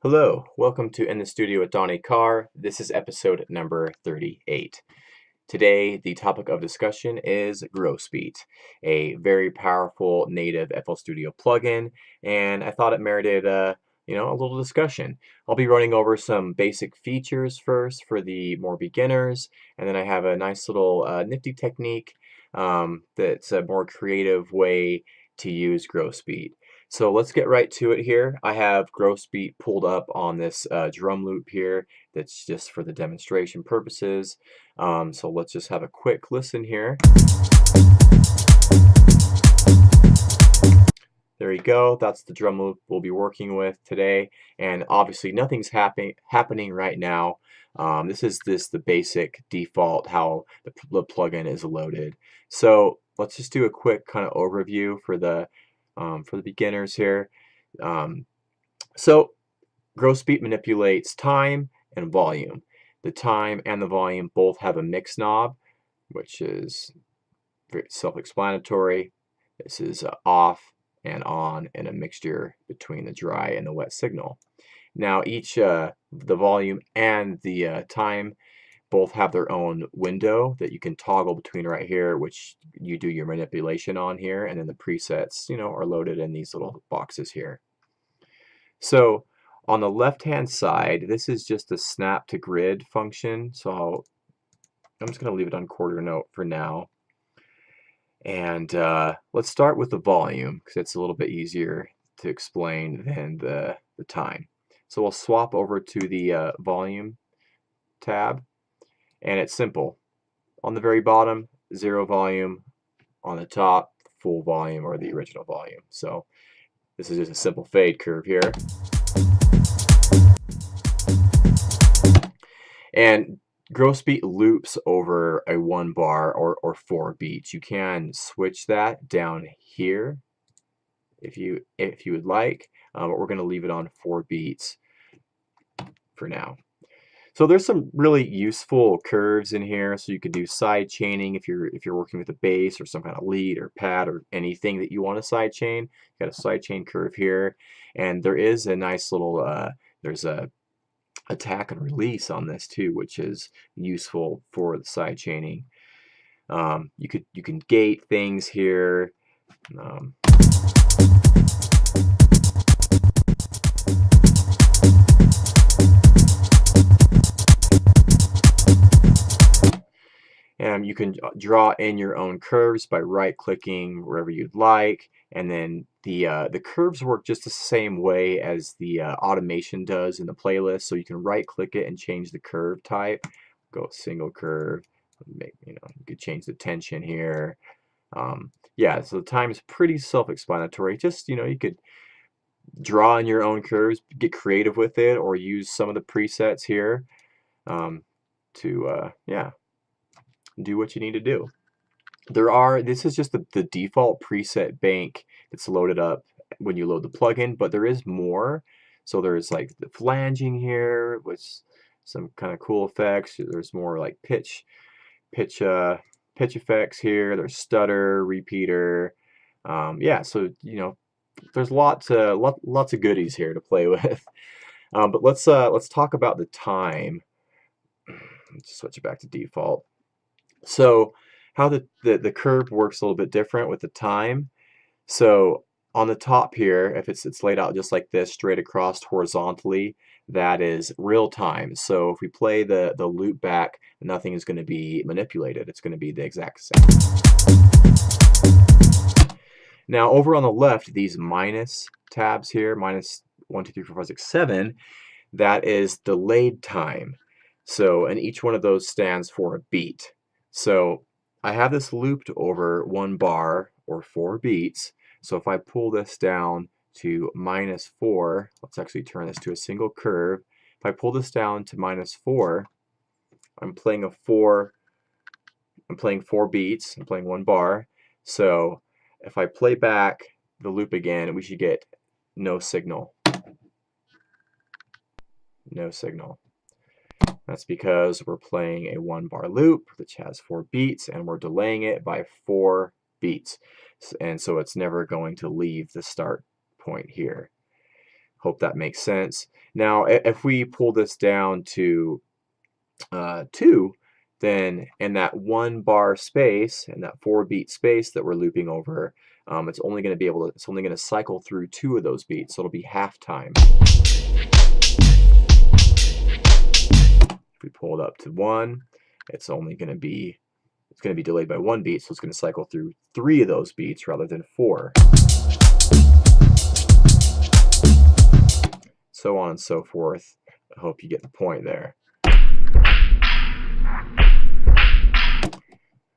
Hello, welcome to In the Studio with Donny Carr. This is episode number 38. Today, the topic of discussion is Grosbeat, a very powerful native FL Studio plugin, and I thought it merited a little discussion. I'll be running over some basic features first for the more beginners, and then I have a nice little nifty technique that's a more creative way to use Grosbeat. So let's get right to it here. I have Grosbeat pulled up on this drum loop here that's just for the demonstration purposes. So let's just have a quick listen here. There you go. That's the drum loop we'll be working with today. And obviously nothing's happening right now. This is the basic default how the plugin is loaded. So let's just do a quick kind of overview for the beginners here. So Grosbeat manipulates time and volume. The time and the volume both have a mix knob, which is very self-explanatory. This is off and on and a mixture between the dry and the wet signal. Now each, the volume and the time both have their own window that you can toggle between right here, which you do your manipulation on here, and then the presets, are loaded in these little boxes here. So on the left-hand side, this is just the snap to grid function. So I'm just going to leave it on quarter note for now. And let's start with the volume because it's a little bit easier to explain than the time. So we'll swap over to the volume tab. And it's simple. On the very bottom, 0 volume. On the top, full volume or the original volume. So this is just a simple fade curve here. And Grosbeat loops over a 1 bar or 4 beats. You can switch that down here if you would like, but we're going to leave it on 4 beats for now. So there's some really useful curves in here. So you could do side chaining if you're working with a bass or some kind of lead or pad or anything that you want to side chain. You got a side chain curve here, and there is a nice little there's a attack and release on this too, which is useful for the side chaining. You can gate things here. And you can draw in your own curves by right-clicking wherever you'd like, and then the curves work just the same way as the automation does in the playlist. So you can right-click it and change the curve type. Go single curve. You could change the tension here. Yeah, so the time is pretty self-explanatory. Just you could draw in your own curves, get creative with it, or use some of the presets here to yeah, do what you need to do. This is just the default preset bank that's loaded up when you load the plugin, but there is more. So there's like the flanging here with some kind of cool effects. There's more like pitch effects here. There's stutter, repeater. Yeah, so there's lots of goodies here to play with. But let's talk about the time. Let's switch it back to default. So how the curve works a little bit different with the time. So on the top here, if it's laid out just like this, straight across horizontally, that is real time. So if we play the loop back, nothing is going to be manipulated. It's going to be the exact same. Now over on the left, these minus tabs here, minus 1, 2, 3, 4, 5, 6, 7, that is delayed time. So, and each one of those stands for a beat. So I have this looped over 1 bar or 4 beats. So if I pull this down to -4, let's actually turn this to a single curve. If I pull this down to -4, I'm playing 4 beats. I'm playing 1 bar. So if I play back the loop again, we should get no signal. No signal. That's because we're playing a 1 bar loop which has 4 beats, and we're delaying it by 4 beats. And so it's never going to leave the start point here. Hope that makes sense. Now, if we pull this down to 2, then in that 1 bar space, in that 4 beat space that we're looping over, it's only going to cycle through 2 of those beats, so it'll be half time. If we pull it up to 1, it's going to be delayed by 1 beat, so it's going to cycle through 3 of those beats rather than 4. So on and so forth. I hope you get the point there.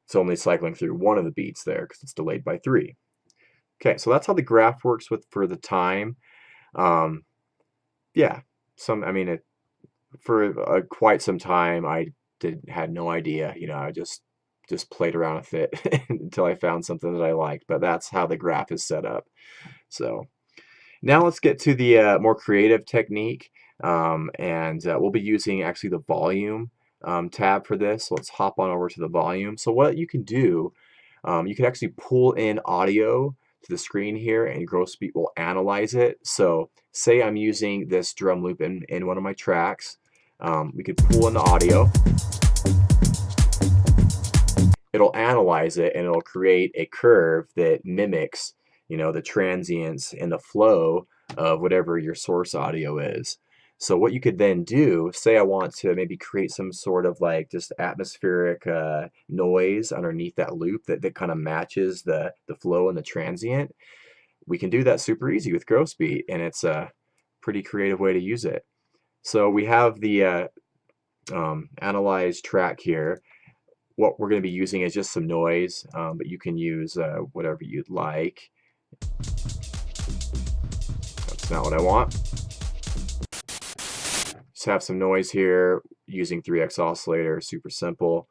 It's only cycling through 1 of the beats there because it's delayed by 3. Okay, so that's how the graph works for the time. Yeah, for quite some time I had no idea. I just played around with it until I found something that I liked. But that's how the graph is set up. So now let's get to the more creative technique, and we'll be using actually the volume tab for this. So let's hop on over to the volume. So what you can do, you can actually pull in audio to the screen here, and GrowSpeed will analyze it. So say I'm using this drum loop in one of my tracks. We could pull in the audio. It'll analyze it, and it'll create a curve that mimics, the transients and the flow of whatever your source audio is. So what you could then do, say I want to maybe create some sort of like just atmospheric noise underneath that loop that kind of matches the flow and the transient. We can do that super easy with GrowSpeed, and it's a pretty creative way to use it. So we have the analyze track here. What we're going to be using is just some noise, but you can use whatever you'd like. That's not what I want. Just have some noise here using 3x oscillator, super simple.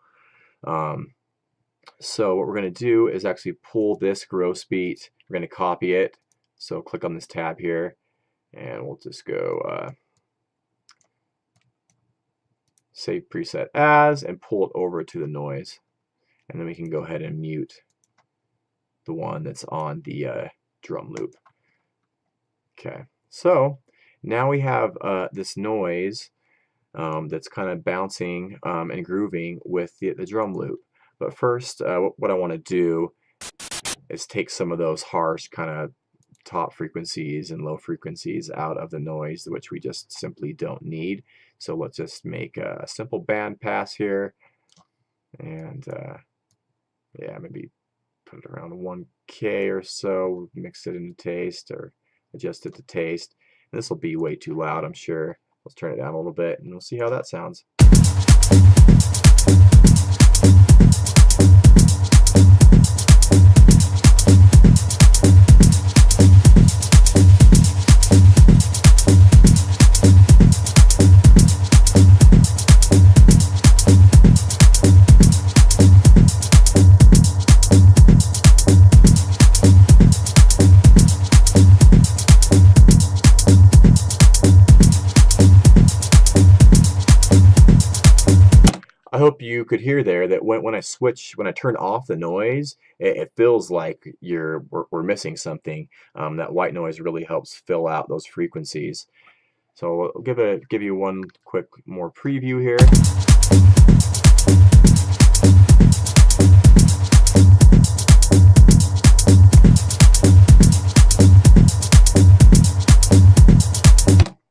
So what we're going to do is actually pull this GrowSpeed. We're going to copy it. So click on this tab here, and we'll just go save preset as, and pull it over to the noise. And then we can go ahead and mute the one that's on the drum loop. Okay, so now we have this noise that's kind of bouncing and grooving with the drum loop. But first, what I want to do is take some of those harsh kind of top frequencies and low frequencies out of the noise, which we just simply don't need. So let's just make a simple band pass here, and yeah, maybe put it around 1K or so, mix it into taste or adjust it to taste. And this will be way too loud, I'm sure. Let's turn it down a little bit, and we'll see how that sounds. I hope you could hear there that when I turn off the noise, it feels like we're missing something. That white noise really helps fill out those frequencies. So I'll give you one quick more preview here.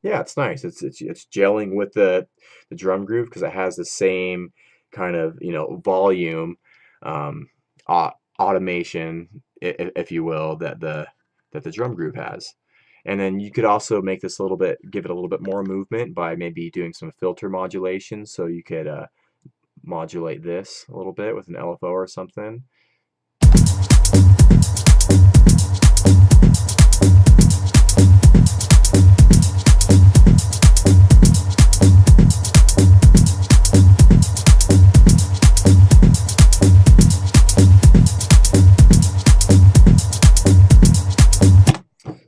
Yeah, it's nice. It's gelling with the drum groove because it has the same kind of volume automation, if you will, that the drum groove has. And then you could also make this give it a little bit more movement by maybe doing some filter modulation. So you could modulate this a little bit with an LFO or something.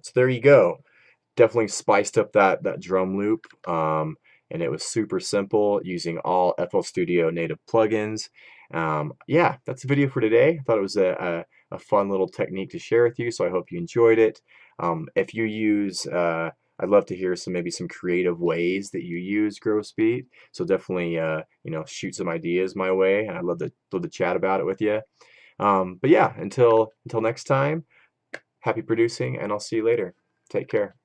So there you go. Definitely spiced up that drum loop, and it was super simple using all FL Studio native plugins. Yeah, that's the video for today. I thought it was a fun little technique to share with you, so I hope you enjoyed it. If you use I'd love to hear maybe some creative ways that you use gross beat. So definitely shoot some ideas my way, and I'd love to chat about it with you. But yeah, until next time, happy producing, and I'll see you later. Take care.